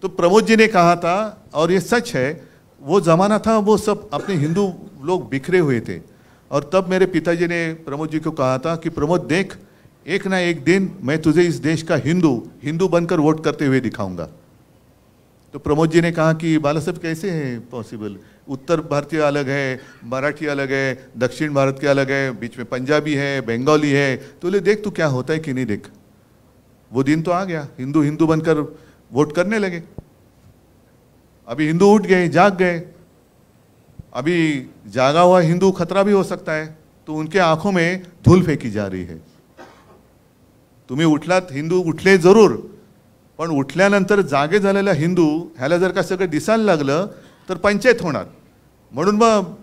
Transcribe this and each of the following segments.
तो प्रमोद जी ने कहा था, और ये सच है, वो ज़माना था वो सब अपने हिंदू लोग बिखरे हुए थे, और तब मेरे पिताजी ने प्रमोद जी को कहा था कि प्रमोद देख, एक ना एक दिन मैं तुझे इस देश का हिंदू बनकर वोट करते हुए दिखाऊंगा। तो प्रमोद जी ने कहा कि बाला साहब कैसे है पॉसिबल, उत्तर भारतीय अलग है, मराठी अलग है, दक्षिण भारत के अलग है, बीच में पंजाबी है, बंगाली है, तो ले देख तू क्या होता है कि नहीं देख। वो दिन तो आ गया, हिंदू बनकर वोट करने लगे। अभी हिंदू उठ गए, जाग गए। अभी जागा हुआ हिंदू खतरा भी हो सकता है, तो उनके आंखों में धूल फेंकी जा रही है। तुम्ही उठलात, हिंदू उठले जरूर, पण उठल्यानंतर जागे झालेला हिंदू ह्याला जर का सगळं दिसायला लागलं तर पंचायत होणार। म्हणून मग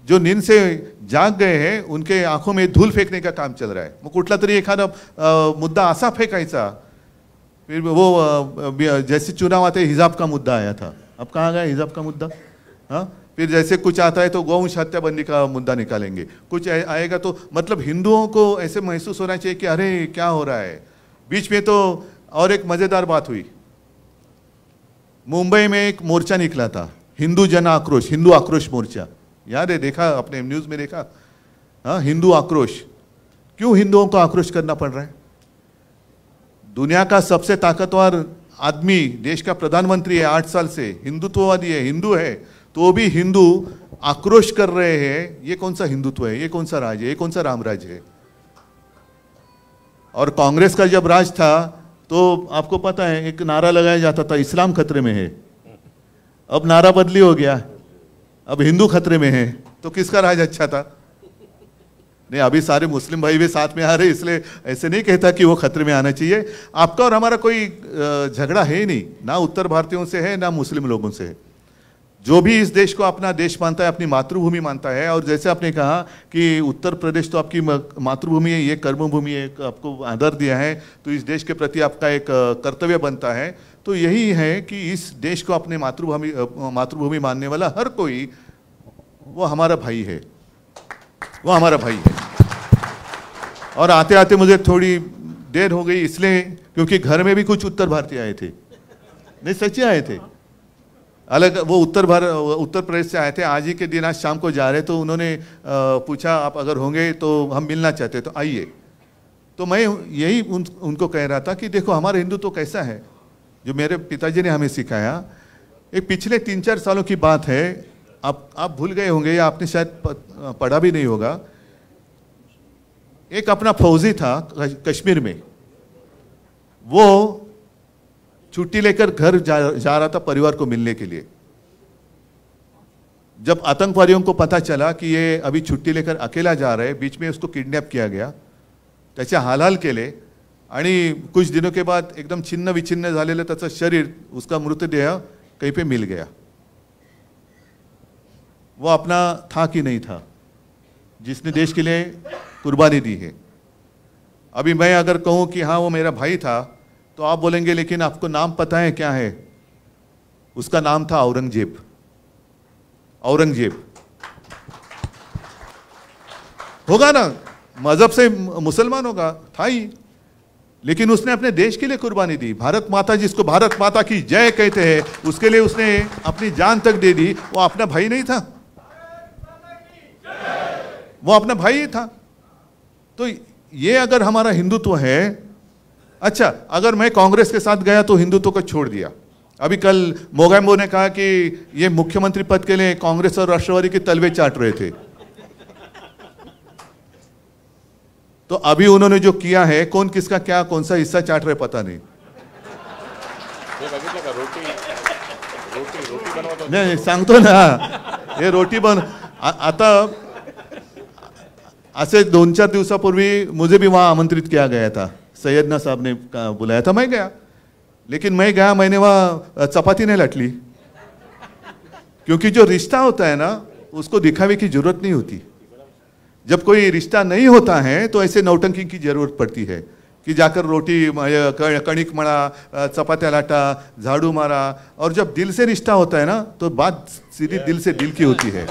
जो नींद से जाग गए हैं उनके आंखों में धूल फेंकने का काम चल रहा है। मग कुठला तरी एखादा मुद्दा असा फेंकायचा, फिर वो जैसे चुनाव आते हिजाब का मुद्दा आया था, अब कहाँ गया हिजाब का मुद्दा? हाँ, फिर जैसे कुछ आता है तो गौवंश हत्याबंदी का मुद्दा निकालेंगे, कुछ आएगा तो मतलब हिंदुओं को ऐसे महसूस होना चाहिए कि अरे क्या हो रहा है। बीच में तो और एक मज़ेदार बात हुई, मुंबई में एक मोर्चा निकला था, हिंदू जन आक्रोश, हिंदू आक्रोश मोर्चा, याद है, देखा अपने न्यूज़ में देखा? हाँ, हिंदू आक्रोश। क्यों हिंदुओं को आक्रोश करना पड़ रहा है? दुनिया का सबसे ताकतवर आदमी, देश का प्रधानमंत्री है 8 साल से, हिंदुत्ववादी है, हिंदू है, तो भी हिंदू आक्रोश कर रहे हैं। ये कौन सा हिंदुत्व है, ये कौन सा राज है, ये कौन सा रामराज है? और कांग्रेस का जब राज था तो आपको पता है एक नारा लगाया जाता था, इस्लाम खतरे में है। अब नारा बदली हो गया, अब हिंदू खतरे में है। तो किसका राज अच्छा था? नहीं, अभी सारे मुस्लिम भाई भी साथ में आ रहे, इसलिए ऐसे नहीं कहता कि वो खतरे में आना चाहिए। आपका और हमारा कोई झगड़ा है नहीं, ना उत्तर भारतीयों से है ना मुस्लिम लोगों से है। जो भी इस देश को अपना देश मानता है, अपनी मातृभूमि मानता है, और जैसे आपने कहा कि उत्तर प्रदेश तो आपकी मातृभूमि है, ये कर्मभूमि है, आपको आदर दिया है, तो इस देश के प्रति आपका एक कर्तव्य बनता है। तो यही है कि इस देश को अपने मातृभूमि मानने वाला हर कोई वो हमारा भाई है, वो हमारा भाई है। और आते आते मुझे थोड़ी देर हो गई इसलिए क्योंकि घर में भी कुछ उत्तर भारतीय आए थे, नहीं सच्चे आए थे, अलग, वो उत्तर प्रदेश से आए थे। आज ही के दिन, आज शाम को जा रहे तो उन्होंने पूछा आप अगर होंगे तो हम मिलना चाहते तो आइए। तो मैं यही उनको कह रहा था कि देखो हमारा हिंदू तो कैसा है, जो मेरे पिताजी ने हमें सिखाया। एक पिछले 3-4 सालों की बात है, आप भूल गए होंगे या आपने शायद पढ़ा भी नहीं होगा। एक अपना फौजी था कश्मीर में, वो छुट्टी लेकर घर जा रहा था परिवार को मिलने के लिए। जब आतंकवादियों को पता चला कि ये अभी छुट्टी लेकर अकेला जा रहा है, बीच में उसको किडनैप किया गया, त्याचे हालहाल केले, आणि कुछ दिनों के बाद एकदम छिन्न विछिन्न झालेलं त्याचं शरीर, उसका मृतदेह कहीं पे मिल गया। वो अपना था कि नहीं था, जिसने देश के लिए कुर्बानी दी है। अभी मैं अगर कहूं कि हाँ वो मेरा भाई था, तो आप बोलेंगे लेकिन आपको नाम पता है क्या है? उसका नाम था औरंगजेब। औरंगजेब होगा ना, मजहब से मुसलमान होगा, था ही, लेकिन उसने अपने देश के लिए कुर्बानी दी। भारत माता, जिसको भारत माता की जय कहते हैं, उसके लिए उसने अपनी जान तक दे दी। वो अपना भाई नहीं था, वो अपना भाई ही था। तो ये अगर हमारा हिंदुत्व है, अच्छा अगर मैं कांग्रेस के साथ गया तो हिंदुत्व को छोड़ दिया। अभी कल मोगैम्बो ने कहा कि ये मुख्यमंत्री पद के लिए कांग्रेस और राष्ट्रवादी के तलवे चाट रहे थे। तो अभी उन्होंने जो किया है, कौन किसका क्या कौन सा हिस्सा चाट रहे पता नहीं। नहीं सांगतो ना, ये रोटी बन आता ऐसे 2-4 दिवसापूर्वी मुझे भी वहां आमंत्रित किया गया था, सैयदना साहब ने बुलाया था, मैं गया। लेकिन मैं गया, मैंने वहाँ चपाती नहीं लटली, क्योंकि जो रिश्ता होता है ना उसको दिखावे की जरूरत नहीं होती। जब कोई रिश्ता नहीं होता है तो ऐसे नौटंकी की जरूरत पड़ती है कि जाकर रोटी कणिक मळा, चपात्या लाटा, झाड़ू मारा। और जब दिल से रिश्ता होता है ना तो बात सीधी दिल से दिल की होती है।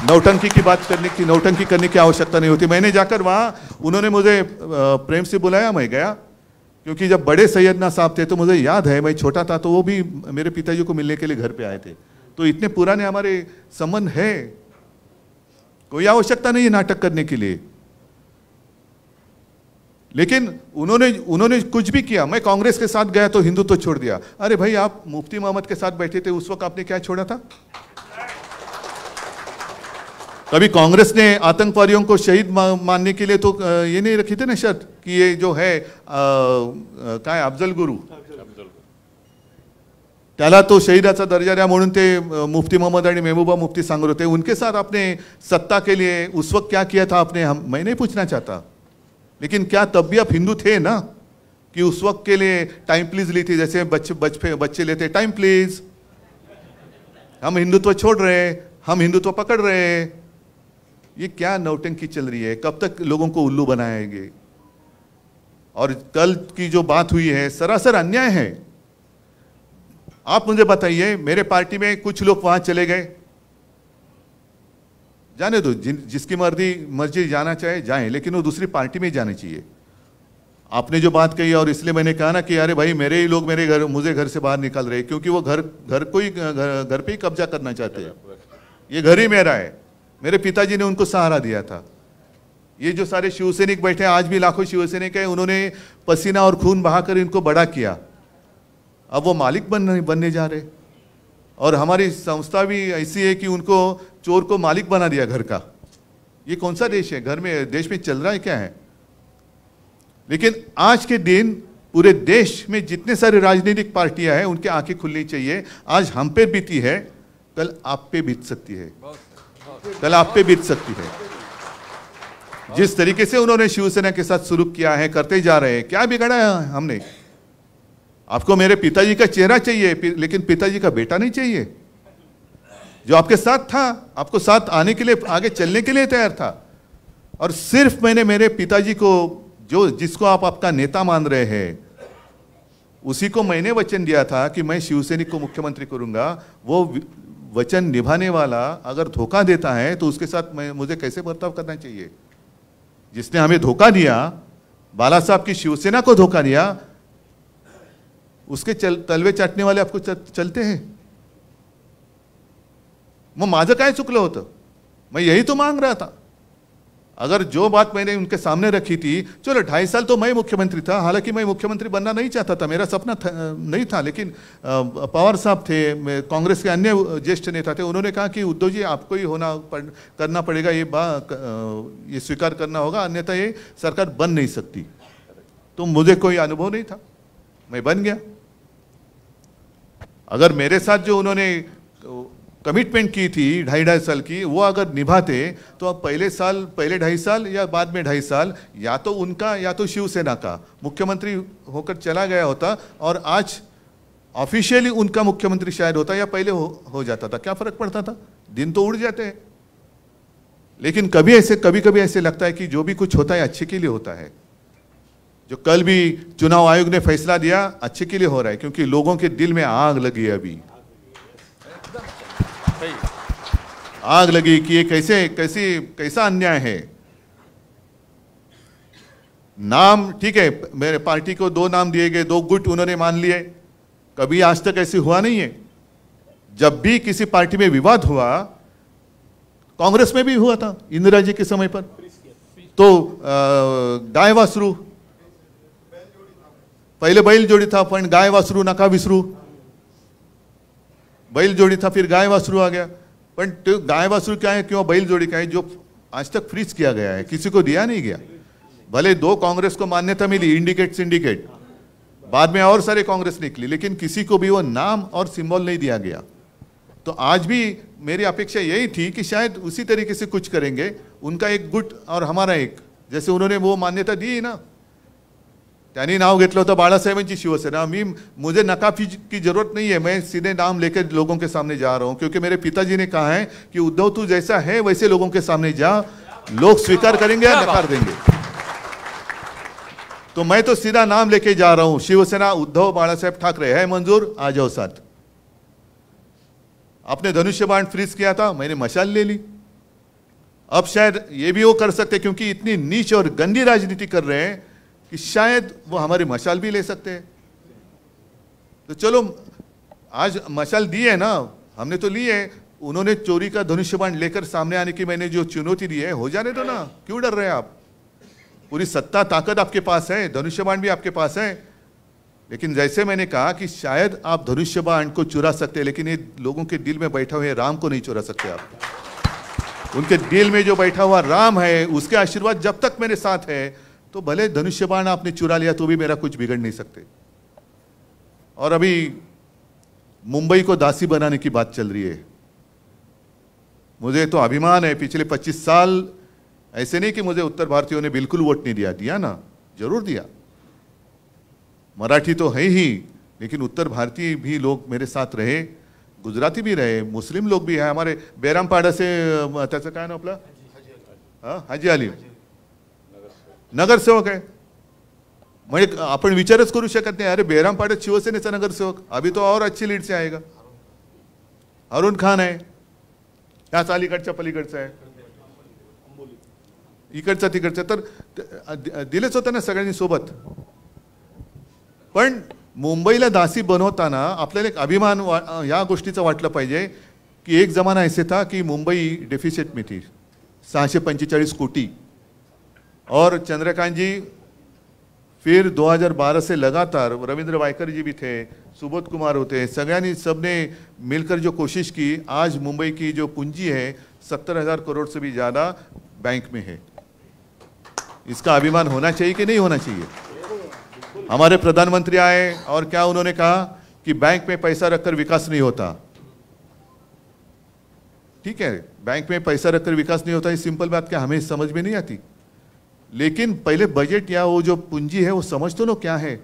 नौटंकी की बात नौटंकी करने की आवश्यकता नहीं होती। मैंने जाकर वहाँ, उन्होंने मुझे प्रेम से बुलाया, मैं गया। क्योंकि जब बड़े सैयदना साहब थे तो मुझे याद है, मैं छोटा था तो वो भी मेरे पिताजी को मिलने के लिए घर पे आए थे। तो इतने पुराने हमारे संबंध है, कोई आवश्यकता नहीं है नाटक करने के लिए। लेकिन उन्होंने कुछ भी किया। मैं कांग्रेस के साथ गया तो हिंदुत्व छोड़ दिया। अरे भाई, आप मुफ्ती मोहम्मद के साथ बैठे थे, उस वक्त आपने क्या छोड़ा था? कभी कांग्रेस ने आतंकवादियों को शहीद मानने के लिए तो ये नहीं रखी थी ना शर्त कि ये जो है काय अफजल गुरु त्याला तो शहीदाचा दर्जा द्या म्हणून ते मुफ्ती मोहम्मद आणि महबूबा मुफ्ती सांगत होते। उनके साथ आपने सत्ता के लिए उस वक्त क्या किया था आपने? मैं नहीं पूछना चाहता, लेकिन क्या तब भी आप हिंदू थे ना? कि उस वक्त के लिए टाइम प्लीज ली थी, जैसे बच्चे लेते टाइम प्लीज, हम हिंदुत्व छोड़ रहे हैं, हम हिंदुत्व पकड़ रहे हैं। ये क्या नौटंकी चल रही है? कब तक लोगों को उल्लू बनाएंगे? और कल की जो बात हुई है सरासर अन्याय है। आप मुझे बताइए, मेरे पार्टी में कुछ लोग वहां चले गए, जाने दो, जिसकी मर्जी जाना चाहे जाए, लेकिन वो दूसरी पार्टी में जानी चाहिए। आपने जो बात कही, और इसलिए मैंने कहा ना कि अरे भाई, मेरे ही लोग मुझे घर से बाहर निकाल रहे, क्योंकि वो घर पे ही कब्जा करना चाहते हैं। ये घर ही मेरा है, मेरे पिताजी ने उनको सहारा दिया था। ये जो सारे शिवसैनिक बैठे हैं, आज भी लाखों शिवसैनिक हैं, उन्होंने पसीना और खून बहाकर इनको बड़ा किया। अब वो मालिक बनने जा रहे। और हमारी संस्था भी ऐसी है कि उनको चोर को मालिक बना दिया घर का। ये कौन सा देश है? देश में चल रहा है क्या है? लेकिन आज के दिन पूरे देश में जितने सारे राजनीतिक पार्टियां हैं, उनके आंखें खुलनी चाहिए। आज हम पे बीती है, कल आप पे बीत सकती है, कल आप पे बीत सकती है। जिस तरीके से उन्होंने शिवसेना के साथ सुलूक किया है, करते जा रहे हैं, क्या बिगाड़ा है हमने? आपको मेरे पिताजी का चेहरा चाहिए, लेकिन पिताजी का बेटा नहीं चाहिए, जो आपके साथ था, आपको साथ आने के लिए, आगे चलने के लिए तैयार था। और सिर्फ मैंने मेरे पिताजी को, जिसको आप आपका नेता मान रहे हैं, उसी को मैंने वचन दिया था कि मैं शिवसैनिक को मुख्यमंत्री करूंगा। वो वचन निभाने वाला अगर धोखा देता है तो उसके साथ मुझे कैसे बर्ताव करना चाहिए? जिसने हमें धोखा दिया, बाला साहब की शिवसेना को धोखा दिया, उसके तलवे चाटने वाले आपको चलते हैं। मग माझं काय चुकलं होतं? मैं यही तो मांग रहा था। अगर जो बात मैंने उनके सामने रखी थी, चलो 2.5 साल तो मैं मुख्यमंत्री था, हालांकि मैं मुख्यमंत्री बनना नहीं चाहता था, मेरा सपना नहीं था, लेकिन पवार साहब थे, कांग्रेस के अन्य ज्येष्ठ नेता थे, उन्होंने कहा कि उद्धव जी, आपको ही करना पड़ेगा, ये स्वीकार करना होगा, अन्यथा ये सरकार बन नहीं सकती। तो मुझे कोई अनुभव नहीं था, मैं बन गया। अगर मेरे साथ जो उन्होंने कमिटमेंट की थी 2.5 साल की, वो अगर निभाते तो अब पहले 2.5 साल या बाद में 2.5 साल, या तो उनका या तो शिवसेना का मुख्यमंत्री होकर चला गया होता, और आज ऑफिशियली उनका मुख्यमंत्री शायद होता, या पहले हो जाता था। क्या फर्क पड़ता था? दिन तो उड़ जाते हैं। लेकिन कभी कभी ऐसे लगता है कि जो भी कुछ होता है अच्छे के लिए होता है। जो कल भी चुनाव आयोग ने फैसला दिया, अच्छे के लिए हो रहा है, क्योंकि लोगों के दिल में आग लगी है। अभी आग लगी कि ये कैसा अन्याय है। नाम ठीक है, मेरे पार्टी को 2 नाम दिए गए, 2 गुट उन्होंने मान लिए। कभी आज तक ऐसे हुआ नहीं है। जब भी किसी पार्टी में विवाद हुआ, कांग्रेस में भी हुआ था इंदिरा जी के समय पर, तो गाय वासरू, पहले बैल जोड़ी था, पण गाय वासरू नका विसरू, बैल जोड़ी था, फिर गाय वासरू आ गया। पण तो गाय वासरू क्या है, क्यों बैल जोड़ी क्या है, जो आज तक फ्रीज किया गया है, किसी को दिया नहीं गया। भले 2 कांग्रेस को मान्यता मिली, इंडिकेट सिंडिकेट, बाद में और सारे कांग्रेस निकली, लेकिन किसी को भी वो नाम और सिंबल नहीं दिया गया। तो आज भी मेरी अपेक्षा यही थी कि शायद उसी तरीके से कुछ करेंगे, उनका एक गुट और हमारा एक, जैसे उन्होंने वो मान्यता दी ना, त्यांनी नाव घेतलं होतं बाळासाहेबांची शिवसेना। मुझे नकाफी की जरूरत नहीं है, मैं सीधे नाम लेकर लोगों के सामने जा रहा हूं, क्योंकि मेरे पिताजी ने कहा है कि उद्धव तू जैसा है वैसे लोगों के सामने जा, लोग स्वीकार करेंगे या नकार देंगे। तो मैं तो सीधा नाम लेके जा रहा हूं, शिवसेना उद्धव बाळासाहेब ठाकरे है मंजूर, आ जाओ साथ। आपने धनुष्य बाण फ्रीज किया था, मैंने मशाल ले ली। अब शायद ये भी वो कर सकते, क्योंकि इतनी नीच और गंदी राजनीति कर रहे हैं कि शायद वो हमारी मशाल भी ले सकते हैं। तो चलो आज मशाल दी है ना, हमने तो ली है, उन्होंने चोरी का धनुष्यबाण लेकर सामने आने की मैंने जो चुनौती दी है, हो जाने दो ना, क्यों डर रहे हैं आप? पूरी सत्ता ताकत आपके पास है, धनुष्यबाण भी आपके पास है। लेकिन जैसे मैंने कहा कि शायद आप धनुष्यबाण को चुरा सकते हैं, लेकिन ये लोगों के दिल में बैठा हुए राम को नहीं चुरा सकते आप। उनके दिल में जो बैठा हुआ राम है, उसके आशीर्वाद जब तक मेरे साथ है, तो भले धनुष्यबाण आपने चुरा लिया तो भी मेरा कुछ बिगड़ नहीं सकते। और अभी मुंबई को दासी बनाने की बात चल रही है। मुझे तो अभिमान है, पिछले 25 साल ऐसे नहीं कि मुझे उत्तर भारतीयों ने बिल्कुल वोट नहीं दिया, दिया ना, जरूर दिया। मराठी तो है ही, लेकिन उत्तर भारतीय भी लोग मेरे साथ रहे, गुजराती भी रहे, मुस्लिम लोग भी है। हमारे बेरामपाडा से त्याचं काय नाव आपलं, हाजी अली नगरसेवक आहे। म्हणजे आपण विचारच करू शकत नाही, अरे बेरामपाड्यात शिवसेनेचा नगरसेवक, अभी तो और अच्छी लीड से आएगा। अरुण खान आहे, त्याच अलीकडच्या पलीकडचा आहे, इकडचा तिकडचा, तर दिलेच होतं ना सगळ्यांनी सोबत। पण मुंबईला दासी बनवताना आपल्याला एक अभिमान या गोष्टीचा वाटलं पाहिजे की एक जमाना ऐसे था कि मुंबई डेफिसिट में थी 645 कोटी, और चंद्रकांत जी फिर 2012 से लगातार, रविंद्र वायकर जी भी थे, सुबोध कुमार होते, सगळ्यांनी सबने मिलकर जो कोशिश की, आज मुंबई की जो पूंजी है 70,000 करोड़ से भी ज़्यादा बैंक में है। इसका अभिमान होना चाहिए कि नहीं होना चाहिए? हमारे प्रधानमंत्री आए और क्या उन्होंने कहा कि बैंक में पैसा रखकर विकास नहीं होता। ठीक है, बैंक में पैसा रखकर विकास नहीं होता, ये सिंपल बात क्या हमें समझ में नहीं आती, लेकिन पहले बजट या वो जो पूंजी है वो समझ तो लो क्या है।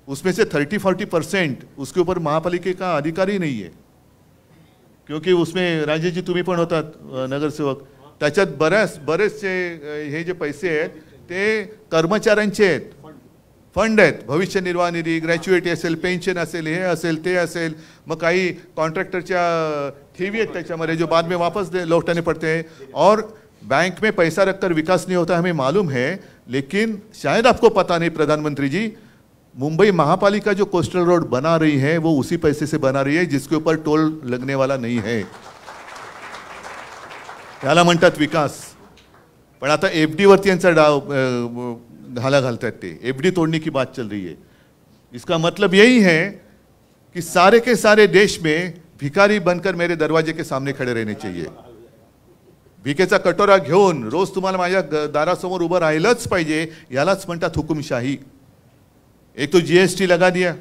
उसमें से 30-40% उसके ऊपर महापालिका का अधिकार ही नहीं है, क्योंकि उसमें राजेशजी तुम्ही पण होतात नगरसेवक, त्याच्यात बरेचसे हे जे पैसे आहेत ते कर्मचाऱ्यांचे आहेत, फंड आहेत, भविष्य निर्वाह निधी, ग्रॅच्युएटी असेल, पेन्शन असेल, हे असेल, ते असेल, मग काही कॉन्ट्रॅक्टरच्या ठेवी आहेत त्याच्यामध्ये जो बाद में वापस लौटाने पड़ते हैं, और बैंक में पैसा रखकर विकास नहीं होता, हमें मालूम है। लेकिन शायद आपको पता नहीं प्रधानमंत्री जी, मुंबई महापालिका जो कोस्टल रोड बना रही है वो उसी पैसे से बना रही है जिसके ऊपर टोल लगने वाला नहीं है। त्याला म्हणतात विकास। पण आता एफडी वरती यांचा घाला घालतात ते, एफडी तोड़ने की बात चल रही है। इसका मतलब यही है कि सारे के सारे देश में भिखारी बनकर मेरे दरवाजे के सामने खड़े रहने चाहिए। भिकेचा कटोरा घेऊन रोज तुम्हाला माझ्या दारासमोर उभं राहिलंच पाहिजे, यालाच म्हणतात हुकुमशाही। एक तो जीएसटी लगा दिया,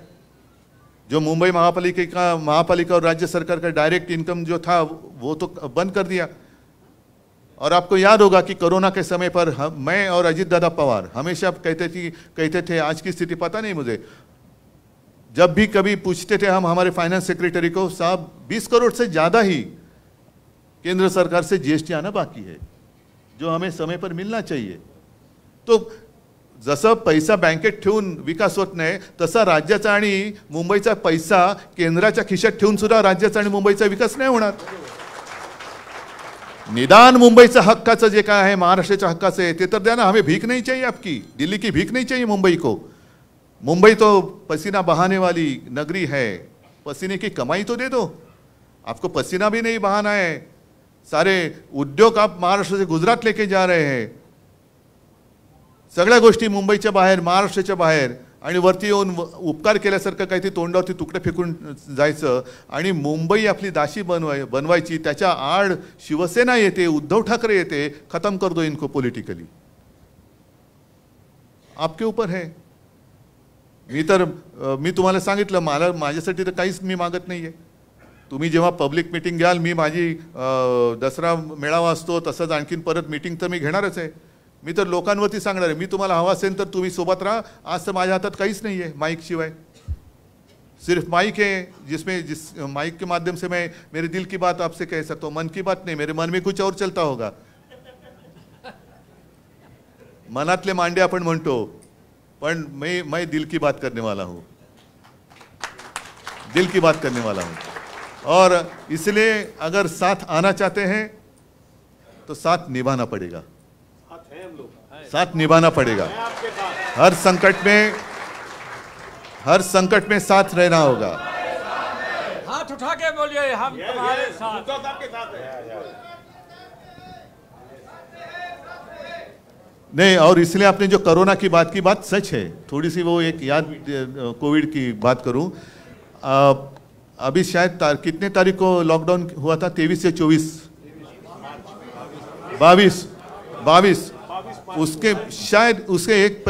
जो मुंबई महापालिका और राज्य सरकार का डायरेक्ट इनकम जो था वो तो बंद कर दिया। और आपको याद होगा कि कोरोना के समय पर मैं और अजीत दादा पवार हमेशा कहते थे, आज की स्थिति पता नहीं मुझे, जब भी कभी पूछते थे हम हमारे फाइनेंस सेक्रेटरी को, साहब 20 करोड़ से ज़्यादा ही केंद्र सरकार से जीएसटी आना बाकी है, जो हमें समय पर मिलना चाहिए। तो जसं पैसा बँकेत ठेवून विकास होत नाही, तसा राज्याचा आणि मुंबईचा पैसा केंद्राच्या खिशात ठेवून सुद्धा राज्याचा आणि मुंबईचा विकास नाही होणार। निदान मुंबईचा हक्काचं जे काय आहे, महाराष्ट्राच्या हक्काचं आहे ते तर द्या ना, हमें भीख नहीं चाहिए आपकी, दिल्ली की भीख नहीं चाहिए मुंबई को। मुंबई तो पसीना बहाने वाली नगरी है, पसीने की कमाई तो दे दो। आपको पसीना भी नहीं बहाना है, सारे उद्योग आप महाराष्ट्र से गुजरात लेके जा रहे हैं, सगळ्या गोष्टी मुंबईच्या बाहेर, महाराष्ट्राच्या बाहेर, आणि वरती येऊन उपकार केल्यासारखं काही ते तोंडावरती तुकडे फेकून जायचं आणि मुंबई आपली दासी बनवायची। त्याच्या आड शिवसेना येते, उद्धव ठाकरे येते, खत्म कर दो इनको पॉलिटिकली। आपके ऊपर है। मी तुम्हाला सांगितलं, मला माझ्यासाठी तर काहीच मी मागत नाहीये। तुम्ही जेव्हा पब्लिक मीटिंग घ्याल, मी माझी दसरा मेळावा असतो तसंच आणखीन परत मीटिंग तर मी घेणारच आहे। मी तर लोकांवरती सांगणार आहे, मी तुम्हाला हवा असेल तर तुम्ही सोबत राहा। आज तर माझ्या हातात काहीच नाही आहे माइक शिवाय, सिर्फ माइक है जिस माइक के माध्यम से मैं मेरे दिल की बात आपसे कह सकता हूँ। मन की बात नहीं, मेरे मन में कुछ और चलता होगा। मनातले मांडे आपण म्हणतो, पण मैं दिल की बात करने वाला हूँ, दिल की बात करने वाला हूँ। और इसलिए अगर साथ आना चाहते हैं तो साथ निभाना पड़ेगा, साथ निभाना पड़ेगा। हर संकट में साथ रहना होगा। हाथ उठा के बोलिए, हम तुम्हारे साथ। नहीं, और इसलिए आपने जो कोरोना की बात सच है। थोड़ी सी वो एक याद कोविड की बात करूं, अभी शायद कितने तारीख को लॉकडाउन हुआ था? 23 से 24, 22। उसके शायद उसके एक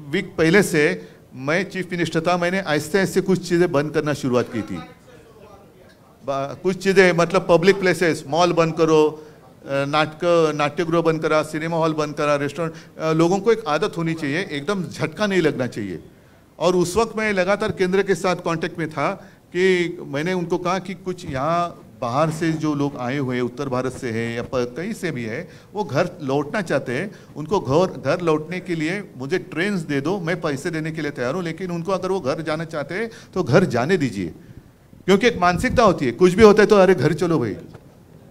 वीक पहले से मैं चीफ मिनिस्टर था, मैंने ऐसे ऐसे कुछ चीज़ें बंद करना शुरुआत की थी। कुछ चीज़ें मतलब पब्लिक प्लेसेस, मॉल बंद करो, नाट्यगृह बंद करा, सिनेमा हॉल बंद करा, रेस्टोरेंट। लोगों को एक आदत होनी चाहिए, एकदम झटका नहीं लगना चाहिए। और उस वक्त मैं लगातार केंद्र के साथ कांटेक्ट में था कि मैंने उनको कहा कि कुछ यहाँ बाहर से जो लोग आए हुए, उत्तर भारत से है या कहीं से भी है, वो घर लौटना चाहते हैं। उनको घर लौटने के लिए मुझे ट्रेन्स दे दो, मैं पैसे देने के लिए तैयार हूँ, लेकिन उनको अगर वो घर जाना चाहते हैं तो घर जाने दीजिए। क्योंकि एक मानसिकता होती है, कुछ भी होता है तो अरे घर चलो भाई,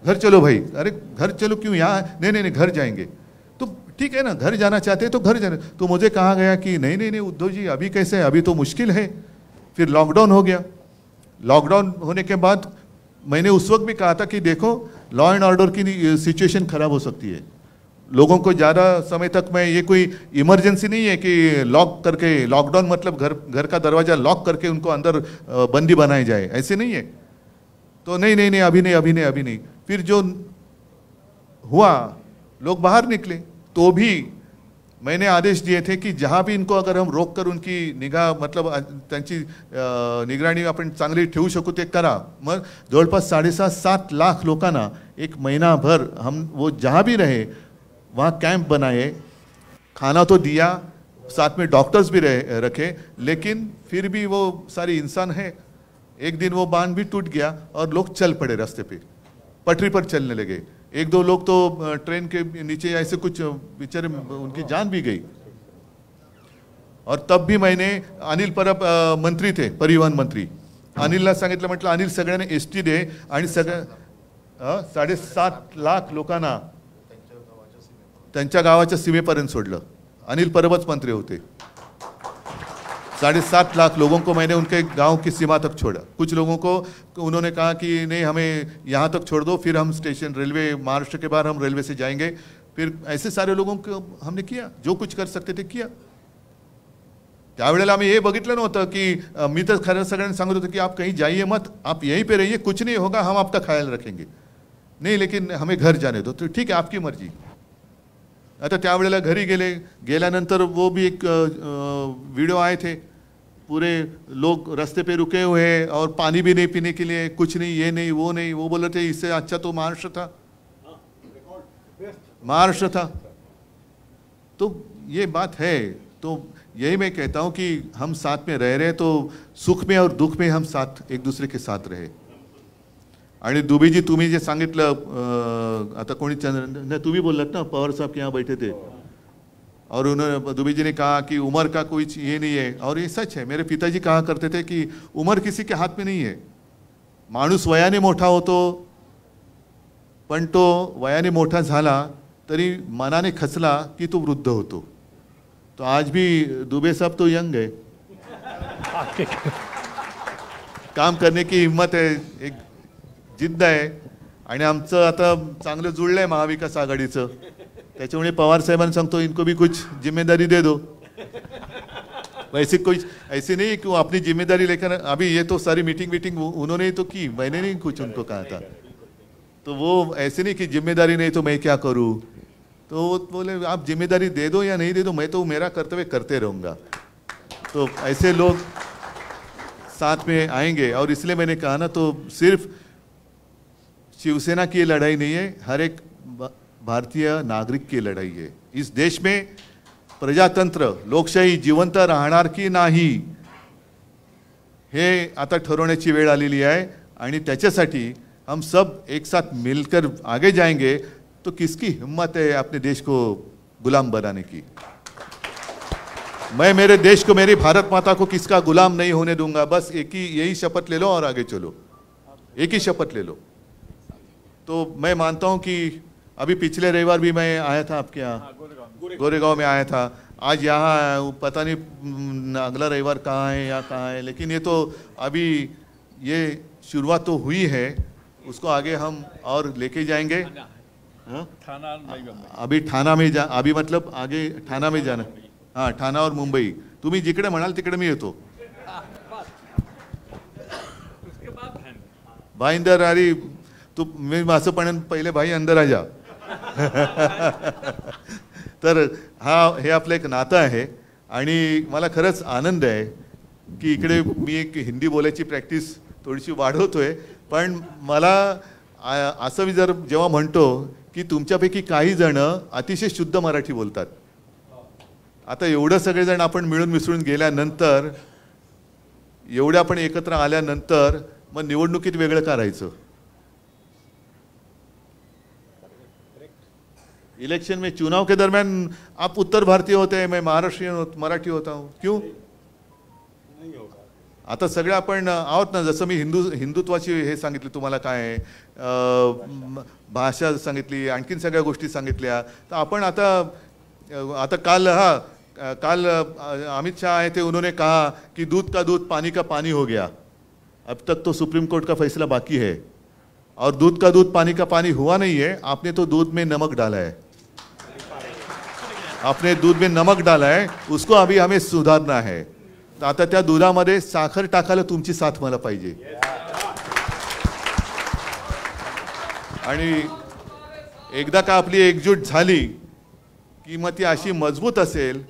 घर चलो भाई, अरे घर चलो क्यों, यहाँ नहीं घर जाएंगे। तो ठीक है ना, घर जाना चाहते हैं तो घर जाने। तो मुझे कहा गया कि नहीं उद्धव जी, अभी कैसे, अभी तो मुश्किल है। फिर लॉकडाउन हो गया। लॉकडाउन होने के बाद मैंने उस वक्त भी कहा था कि देखो, लॉ एंड ऑर्डर की सिचुएशन खराब हो सकती है। लोगों को ज़्यादा समय तक मैं, ये कोई इमरजेंसी नहीं है कि लॉक करके, लॉकडाउन मतलब घर का दरवाज़ा लॉक करके उनको अंदर बंदी बनाए जाए, ऐसे नहीं है। तो नहीं अभी नहीं। फिर जो हुआ, लोग बाहर निकले, तो भी मैंने आदेश दिए थे की जहाँ भी इनको अगर हम रोक कर उनकी निगाह, मतलब त्यांची निगराणी आपण चांगली ठेवू शकू ते करा। मग जवळपास 7.5 लाख लोकांना एक महीनाभर हम वो जहाँ भी रहे वहाँ कैंप बनाए, खाना तो दिया, साथ में डॉक्टर्स भी रखे, लेकिन फिर भी वो सारे इंसान है। एक दिन वो बांध भी टूट गया और लोग चल पड़े, रास्ते पे पटरी पर चलने लगे। 1-2 लोग तो ट्रेन के नीचे ऐसे कुछ बेचारे, उनकी जान भी गई। और तब भी मैंने, अनिल परब मंत्री थे, परिवहन मंत्री, अनिलला सांगितलं, म्हटलं अनिल सगळ्यांना एसटी दे आणि 7.5 लाख लोकांना त्यांच्या गावाच्या सीमेपर्यंत सोडलं। अनिल परबच मंत्री होते। 7.5 लाख लोगों को मैंने उनके गांव की सीमा तक छोड़ा। कुछ लोगों को उन्होंने कहा कि नहीं, हमें यहाँ तक छोड़ दो, फिर हम स्टेशन, रेलवे, महाराष्ट्र के बाहर हम रेलवे से जाएंगे। फिर ऐसे सारे लोगों को हमने किया, जो कुछ कर सकते थे किया। त्यावेळेला आम्ही हे बघितलं नव्हतं की, मी तर खरं सगळ्यांना सांगत होतो की आप कहीं जाइए मत, आप यहीं पे रहिए, कुछ नहीं होगा, हम आपका ख्याल रखेंगे। नहीं, लेकिन हमें घर जाने दो। तो ठीक है, आपकी मर्जी। आता त्यावेळेला घरी गेल्यानंतर वो भी एक वीडियो आए थे, पूरे लोग रास्ते पे रुके हुए हैं और पानी भी नहीं पीने के लिए, कुछ नहीं, ये नहीं वो नहीं। वो बोल रहे थे इससे अच्छा तो महाराष्ट्र था। तो ये बात है। तो यही मैं कहता हूँ कि हम साथ में रह रहे तो सुख में और दुख में हम साथ, एक दूसरे के साथ रहे। आणि दुबेजी, तुम्ही जे सांगितलं, आता कोणी तुम्ही बोललात ना, पवार साहब के यहाँ बैठे थे और उन्होंने, दुबे जी ने कहा कि उम्र का कोई ये नहीं है, और ये सच है। मेरे पिताजी कहा करते थे कि उम्र किसी के हाथ में नहीं है। माणूस वयाने मोठा होतो, पण तो वयाने मोठा झाला तरी मनाने खचला की तो वृद्ध होतो। तो आज भी दुबे साहब तो यंग है, काम करने की हिम्मत है, एक जिद्द आहे। आणि आमचं आता चांगलं जुळलंय महाविकास आघाडीचं, त्याच्यामुळे पवार साहेबांना सांगतो, इनको भी कुछ जिम्मेदारी दे दो। वैसे कोई ऐसे नहीं कि वो अपनी जिम्मेदारी लेकर, अभी ये तो सारी मीटिंग उन्होंने तो की, मैंने नहीं कुछ उनको कहा था। तो वो ऐसे नहीं कि जिम्मेदारी नहीं तो मैं क्या करूँ। तो वो बोले आप जिम्मेदारी दे दो या नहीं दे दो, मैं तो मेरा कर्तव्य करते रहूँगा। तो ऐसे लोग साथ में आएंगे। और इसलिए मैंने कहा ना, तो सिर्फ शिवसेना की लड़ाई नहीं है, हर एक भारतीय नागरिक की लड़ाई है। इस देश में प्रजातंत्र, लोकशाही जिवंत राहणार की नाही, हे आता ठरवण्याची वेळ आलेली आहे। आणि त्याच्यासाठी हम सब एक साथ मिलकर आगे जाएंगे तो किसकी हिम्मत है अपने देश को गुलाम बनाने की। मैं मेरे देश को, मेरी भारत माता को किसका गुलाम नहीं होने दूंगा। बस यही शपथ ले लो और आगे चलो, एक ही शपथ ले लो। तो मैं मानता हूं कि अभी पिछले रविवार भी मैं आया था आपके यहाँ, गोरेगांव में आया था। आज यहाँ है, पता नहीं अगला रविवार कहाँ है या कहाँ है, लेकिन ये तो अभी ये शुरुआत तो हुई है, उसको आगे हम और लेके जाएंगे। हाँ? अभी ठाणा में अभी मतलब आगे ठाणा में जाना। हाँ, ठाणा और मुंबई, तुम्ही जिकडे म्हणाल तिकडे मी येतो। भाई अंदर अरे तू मी असं पण पहिले भाई अंदर आ जा। तर हा हे आपलं एक नातं आहे आणि मला खरंच आनंद आहे की इकडे मी एक हिंदी बोलायची प्रॅक्टिस थोडीशी वाढवतोय, पण मला असं मी जर जेव्हा म्हणतो की तुमच्यापैकी काही जण अतिशय शुद्ध मराठी बोलतात, आता एवढं सगळेजण आपण मिळून मिसळून गेल्यानंतर, एवढे आपण एकत्र आल्यानंतर मग निवडणुकीत वेगळं करायचं? इलेक्शन में, चुनाव के दरमियान आप उत्तर भारतीय होते हैं, मैं महाराष्ट्रीयन मराठी होता हूँ, क्यों नहीं होगा? आता सगळे आपण आहोत ना, जसं मी हिंदुत्वाची हे सांगितले तुम्हाला काय आहे, भाषा सांगितली, आणखीन सगळ्या गोष्टी सांगितल्या, तर आपण आता काल अमित शाह आए थे, उन्होंने कहा कि दूध का दूध पानी का पानी हो गया। अब तक तो सुप्रीम कोर्ट का फैसला बाकी है, और दूध का दूध पानी का पानी हुआ नहीं है, आपने तो दूध में नमक डाला है, आपने दूध में नमक डाला है, उसको अभी हमें सुधारना है। तो आता त्या दुधामध्ये साखर टाकायला तुमची साथ मला पाहिजे, आणि एकदा का आपली एकजूट झाली की मग ती अशी मजबूत असेल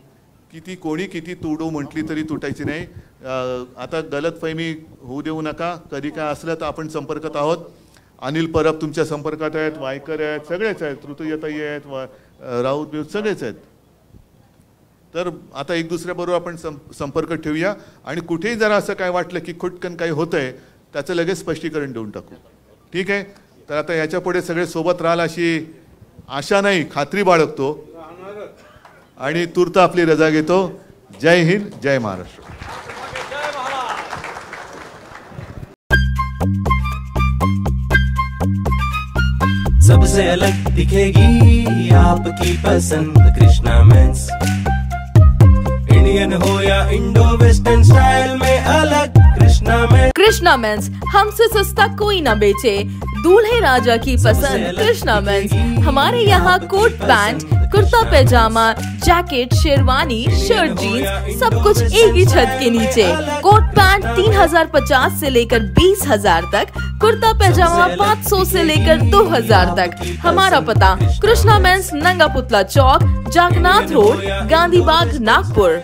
की ती कोणी किती तुडू म्हटली तरी तुटायची नाही। आता गलतफहमी होऊ देऊ नका, कधी काय असलं तर आपण संपर्कात आहोत। अनिल परब तुमच्या संपर्कात आहेत, वायकर आहेत, सगळेच आहेत, ऋतुयताई आहेत, राऊत बिऊत सगळेच आहेत। तर आता एक दुसऱ्याबरोबर आपण संपर्क ठेवूया, आणि कुठेही जरा असं काय वाटलं की खुटकन काही होतंय त्याचं लगेच स्पष्टीकरण देऊन टाकू, ठीक आहे? तर आता याच्या पुढे सगळे सोबत राहाल अशी आशा नाही, खात्री बाळगतो, आणि तूर्त आपली रजा घेतो। जय हिंद, जय महाराष्ट्र। सबसे अलग दिखेगी आपकी पसंद कृष्णा मेंस, इंडियन हो या इंडो वेस्टर्न स्टाइल में अलग कृष्णा मेंस, हमसे सस्ता कोई ना बेचे, दूल्हे राजा की पसंद कृष्णा मेंस। हमारे यहाँ कोट पैंट, कुर्ता पैजामा, जैकेट, शेरवानी, शर्ट, जीन्स, सब कुछ एक ही छत के नीचे। कोट पैंट 3050 से लेकर 20,000 तक, कुर्ता पैजामा 500 से लेकर 2000 तक। हमारा पता कृष्णा मेंस, नंगा पुतला चौक, जागनाथ रोड, गांधी बाग, नागपुर।